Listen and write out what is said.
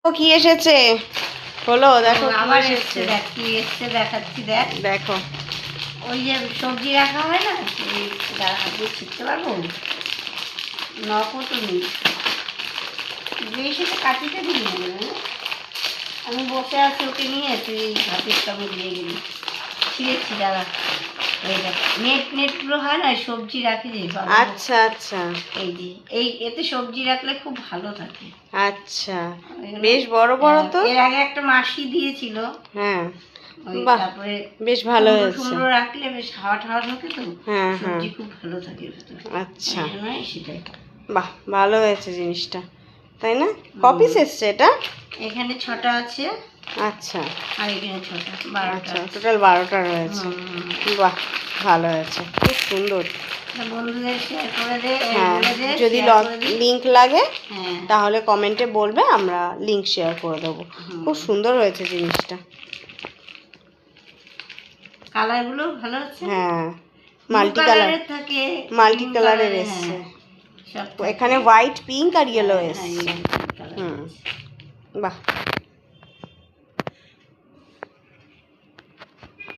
ও কি এসেছে হলো দেখো আবার এসছে, দেখ কি এসছে দেখাচ্ছি, দেখ দেখো ওই যে সবজি রাখা হয় না, এই হাত দিয়ে ছিটতে পারবো, নখও তো নেই, বেশি তো কাটিতে দিই না, আমি বসে আছি ওকে নিয়ে, তুই হাতের কামড় দিয়ে গেলি, ছিঁড়েছি দাদা। এই দেখ নেটগুলো হয় না, সবজি রাখি যে। আচ্ছা আচ্ছা, এই যে এতে সবজি রাখলে খুব ভালো থাকে। আচ্ছা, বেশ বড় বড় তো। এর আগে একটা মাসি দিয়েছিল। হ্যাঁ, বাহ, তারপরে বেশ ভালো হয়েছে। সুন্দর রাখলে বেশ হাওয়া ঠাওয়া থাকে তো, হ্যাঁ সবজি খুব ভালো থাকে। আচ্ছা, সেটাই। বাহ, ভালো হয়েছে জিনিসটা, তাই না? কপিস এসছে এটা? এখানে 6টা আছে। আচ্ছা, আর এখানে 6টা, 12টা। আচ্ছা, টোটাল 12টা রয়েছে। বাহ, ভালো হয়েছে, খুব সুন্দর। বন্ধুদের শেয়ার করে দে। হ্যাঁ, যদি লিংক লাগে তাহলে কমেন্টে বলবে, আমরা লিংক শেয়ার করে দেবো। খুব সুন্দর হয়েছে জিনিসটা। কালারগুলো ভালো আছে। হ্যাঁ, মাল্টি কালারের এসছে। এখানে হোয়াইট, পিঙ্ক আর ইয়েলো এসছে। বাহ।